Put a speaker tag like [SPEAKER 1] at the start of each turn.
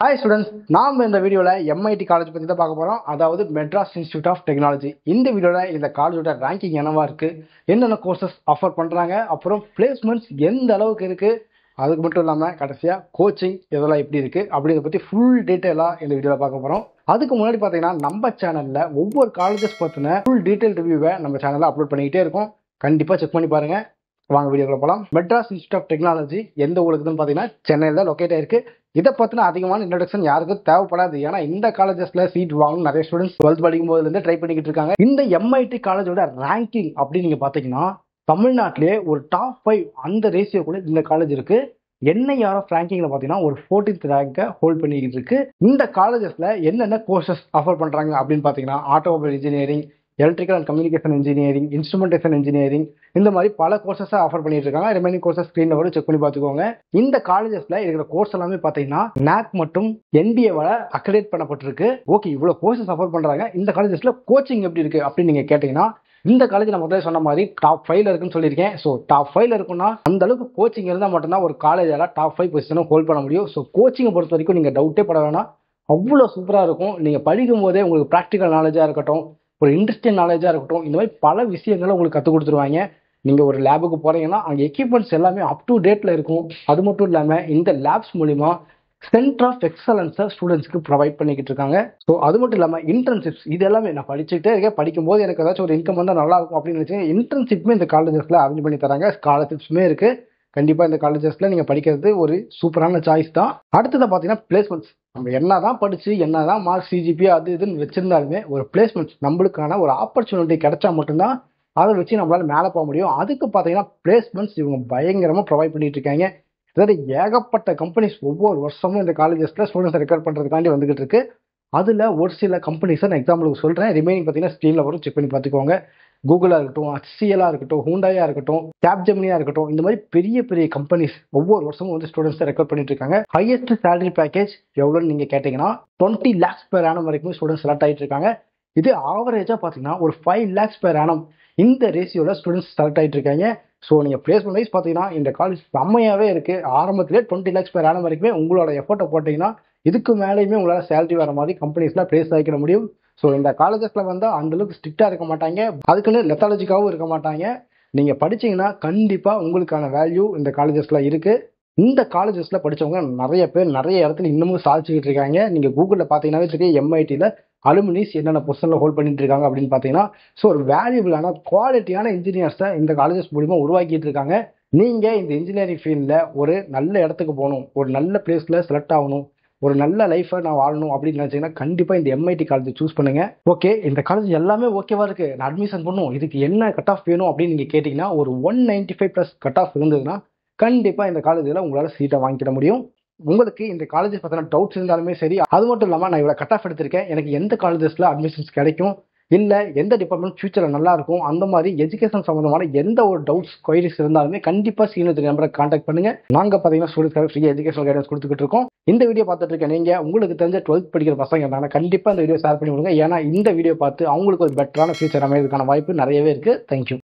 [SPEAKER 1] Hi students, நாம் இந்த வீடியோல MIT காலேஜ் பத்தி தான் பார்க்க போறோம். அதாவது மெட்ராஸ் இன்ஸ்டிடியூட் ஆஃப் டெக்னாலஜி. இந்த வீடியோல இந்த காலேஜோட ரேங்கிங் என்னவா இருக்கு, என்னென்ன கோர்சஸ் ஆஃபர் பண்றாங்க, அப்புறம் பிளேஸ்மெண்ட்ஸ் எந்த அளவுக்கு இருக்கு, அதுக்கு மட்டும் இல்லாம கடைசியா கோச்சிங் இதெல்லாம் எப்படி இருக்கு அப்படிங்கறத பத்தி ஃபுல் டீடைலா இந்த வீடியோல பார்க்க போறோம். அதுக்கு முன்னாடி பாத்தீங்கன்னா நம்ம சேனல்ல ஒவ்வொரு காலேஜஸ் பத்தின ஃபுல் டீடைல் ரிவ்யூவை நம்ம சேனல்ல அப்லோட் பண்ணிக்கிட்டே இருக்கோம். கண்டிப்பா செக் பண்ணி பாருங்க. வாங்க வீடியோக்குள்ள போலாம். மெட்ராஸ் இன்ஸ்டிடியூட் ஆஃப் டெக்னாலஜி எந்த ஊருக்குன்னு பாத்தீங்கன்னா சென்னையில தான் லொக்கேட் ஆயிருக்கு. இதை பத்தின அதிகமான இன்ட்ரோடக்ஷன் யாருக்கும் தேவைப்படாது. ஏன்னா இந்த காலேஜஸ்ல சீட் வாங்கணும் நிறைய ஸ்டூடெண்ட்ஸ் 12th படிக்கும் போதுல இருந்து ட்ரை பண்ணிக்கிட்டு இருக்காங்க. இந்த MIT காலேஜோட ரேங்கிங் அப்படின்னு நீங்க பாத்தீங்கன்னா தமிழ்நாட்டிலே ஒரு டாப் 5 அந்த ரேஷியோ கூட இந்த காலேஜ் இருக்கு. NIRF ரேங்கிங்ல பாத்தீங்கன்னா ஒரு 14th ரேங்கை ஹோல்ட் பண்ணிக்கிட்டு இருக்கு. இந்த காலேஜஸ்ல என்னென்ன கோர்சஸ் ஆஃபர் பண்றாங்க அப்படின்னு பாத்தீங்கன்னா automobile engineering, electrical and communication engineering, instrumentation engineering, இந்த மாதிரி பல கோர்சஸ் ஆஃபர் பண்ணிட்டு இருக்காங்க. ரிமைனிங் கோர்சஸ் ஸ்கிரீன்ல கூட செக் பண்ணி பார்த்துக்கோங்க. இந்த காலேஜஸ்ல இருக்கிற கோர்ஸ் எல்லாமே பாத்தீங்கன்னா NAC மற்றும் NBA வால அக்ரெடிட் பண்ணப்பட்டிருக்கு. ஓகே, இவ்வளவு கோர்சஸ் ஆஃபர் பண்றாங்க. இந்த காலேஜஸ்ல கோச்சிங் எப்படி இருக்கு அப்படின்னு நீங்க கேட்டீங்கன்னா இந்த காலேஜ் நான் முதல்ல சொன்ன மாதிரி டாப் 5ல இருக்குன்னு சொல்லியிருக்கேன். ஸோ டாப் 5ல இருக்குன்னா அந்த அளவுக்கு கோச்சிங் இருந்தால் மட்டும்தான் ஒரு காலேஜால டாப் 5 பொசிஷனும் ஹோல்ட் பண்ண முடியும். ஸோ கோச்சிங்கை பொறுத்த வரைக்கும் நீங்க டவுட்டே பட வேணாம். அவ்வளோ சூப்பரா இருக்கும். நீங்க படிக்கும் போதே உங்களுக்கு ப்ராக்டிக்கல் நாலேஜா இருக்கட்டும், ஒரு இண்டஸ்ட்ரியல் நாலேஜா இருக்கட்டும், இந்த மாதிரி பல விஷயங்களை உங்களுக்கு கற்றுக் கொடுத்துருவாங்க. நீங்க ஒரு லேபுக்கு போறீங்கன்னா அங்கே எக்யூப்மெண்ட்ஸ் எல்லாமே அப் டு டேட்ல இருக்கும். அது மட்டும் இல்லாம இந்த லேப்ஸ் மூலியமா சென்டர் ஆஃப் எக்ஸலன்ஸை ஸ்டூடெண்ட்ஸ்க்கு ப்ரொவைட் பண்ணிக்கிட்டு இருக்காங்க. ஸோ அது மட்டும் இல்லாமல் இன்டர்ன்ஷிப்ஸ் இது எல்லாமே நான் படிச்சுட்டே இருக்கேன். படிக்கும்போது எனக்கு ஏதாச்சும் ஒரு இன்கம் வந்தால் நல்லா இருக்கும் அப்படின்னு நினைச்சேன். இன்டர்ன்ஷிப்புமே இந்த காலேஜஸ்ல அரேஞ்ச் பண்ணி தராங்க. ஸ்காலர்ஷிப்ஸுமே இருக்கு. கண்டிப்பா இந்த காலேஜஸ்ல நீங்க படிக்கிறது ஒரு சூப்பரான சாய்ஸ் தான். அடுத்தது பாத்தீங்கன்னா பிளேஸ்மெண்ட்ஸ். நம்ம என்னதான் படிச்சு என்னதான் மார்க் CGPA அது இதுன்னு வச்சிருந்தாலுமே ஒரு பிளேஸ்மெண்ட்ஸ் நம்மளுக்கான ஒரு ஆப்பர்ச்சுனிட்டி கிடைச்சா மட்டும்தான் அதை வச்சு நம்மளால மேலே போக முடியும். அதுக்கு பாத்தீங்கன்னா பிளேஸ்மெண்ட்ஸ் இவங்க பயங்கரமா ப்ரொவைட் பண்ணிட்டு இருக்காங்க. அதாவது ஏகப்பட்ட கம்பெனிஸ் ஒவ்வொரு வருஷமும் இந்த காலேஜஸ்ல ஸ்டூடெண்ட்ஸ் ரெக்கார்ட் பண்றதுக்காண்டி வந்துகிட்டு இருக்கு. அதுல ஒரு சில கம்பெனிஸை நான் எக்ஸாம்பிளுக்கு சொல்றேன். ரிமைனிங் பாத்தீங்கன்னா ஸ்கிரீன்ல வரும், செக் பண்ணி பார்த்துக்கோங்க. கூகுளா இருக்கட்டும், HCLஆ இருக்கட்டும், ஹூண்டாயா இருக்கட்டும், கேப்ஜெமினியா இருக்கட்டும், இந்த மாதிரி பெரிய பெரிய கம்பெனிஸ் ஒவ்வொரு வருஷமும் வந்து ஸ்டூடெண்ட்ஸ் ரெக்கார்ட் பண்ணிட்டு இருக்காங்க. ஹையஸ்ட் சேலரி பேக்கேஜ் எவ்வளோன்னு நீங்க கேட்டீங்கன்னா 20 lakhs per annum வரைக்கும் ஸ்டூடெண்ட்ஸ் செலக்ட் ஆகிட்டு இருக்காங்க. இது ஆவரேஜா பாத்தீங்கன்னா ஒரு 5 lakhs per annum இந்த ரேஷியோல ஸ்டூடெண்ட்ஸ் செலக்ட் ஆகிட்டு இருக்காங்க. ஸோ நீங்கள் பிளேஸ்மெண்ட் வைஸ் பார்த்தீங்கன்னா இந்த காலேஜ் செம்மையாகவே இருக்குது. ஆரம்பத்திலே 20 lakhs per annum வரைக்குமே உங்களோட எஃபோர்ட்டை போட்டிங்கன்னா இதுக்கு மேலேயுமே உங்களால் சேலரி வர மாதிரி கம்பெனிஸில் பிளேஸ் ஆகிக்கிற முடியும். ஸோ இந்த காலேஜஸில் வந்து அந்தளவுக்கு ஸ்ட்ரிக்டாக இருக்க மாட்டாங்க, அதுக்குன்னு லெத்தாலஜிக்காகவும் இருக்க மாட்டாங்க. நீங்கள் படிச்சீங்கன்னா கண்டிப்பாக உங்களுக்கான வேல்யூ இந்த காலேஜஸில் இருக்குது. இந்த காலேஜஸில் படித்தவங்க நிறைய பேர் நிறைய இடத்துல இன்னமும் சாதிச்சுக்கிட்டு இருக்காங்க. நீங்கள் கூகுளில் பார்த்தீங்கன்னாவே தெரியும் MITயில் அலுமினிஸ் என்னென்ன பொசிஷனில் ஹோல்ட் பண்ணிட்டு இருக்காங்க அப்படின்னு பார்த்தீங்கன்னா, ஸோ ஒரு வேல்யூபிளான குவாலிட்டியான இன்ஜினியர்ஸை இந்த காலேஜஸ் மூலிமா உருவாக்கிட்டு இருக்காங்க. நீங்கள் இந்த இன்ஜினியரிங் ஃபீல்டில் ஒரு நல்ல இடத்துக்கு போகணும், ஒரு நல்ல பிளேஸில் செலக்ட் ஆகணும், ஒரு நல்ல லைஃபை நான் வாழணும் அப்படின்னு நினச்சிங்கன்னா கண்டிப்பாக இந்த MIT காலேஜ் சூஸ் பண்ணுங்க. ஓகே, இந்த காலேஜ் எல்லாமே ஓகேவா இருக்கு, நான் அட்மிஷன் பண்ணும், இதுக்கு என்ன கட் ஆஃப் வேணும் அப்படின்னு நீங்கள் கேட்டிங்கன்னா ஒரு 195+ கட் ஆஃப் இருந்ததுன்னா கண்டிப்பாக இந்த காலேஜில் உங்களால் சீட்டை வாங்கிக்கிட முடியும். உங்களுக்கு இந்த காலேஜ் பற்றின டவுட்ஸ் இருந்தாலுமே சரி, அது மட்டும் இல்லாமல் நான் இவ்வளோ கட் ஆஃப் எடுத்திருக்கேன், எனக்கு எந்த காலேஜஸில் அட்மிஷன்ஸ் கிடைக்கும், இல்லை எந்த டிபார்ட்மெண்ட் ஃபியூச்சரில் நல்லா இருக்கும், அந்த மாதிரி எஜுகேஷன் சம்மந்தமான எந்த ஒரு டவுட்ஸ் கொயரிஸ் இருந்தாலுமே கண்டிப்பாக சீனியர் நம்பரை கான்டாக்ட் பண்ணுங்க. நாங்கள் பார்த்தீங்கன்னா ஸ்டூடெண்ட்ஸ்க்காக ஃப்ரீ எஜுகேஷனல் கைடன்ஸ் கொடுத்துக்கிட்டு இருக்கோம். இந்த வீடியோ பார்த்துட்டு இருக்க நீங்கள் உங்களுக்கு தெரிஞ்ச 12th படிக்கிற பசங்க இருந்தாங்கன்னா கண்டிப்பாக இந்த வீடியோ ஷேர் பண்ணி விடுங்க. ஏன்னா இந்த வீடியோ பார்த்து அவங்களுக்கு ஒரு பெட்டரான ஃபியூச்சர் அமைகிறதுக்கான வாய்ப்பு நிறையவே இருக்குது. தேங்க்யூ.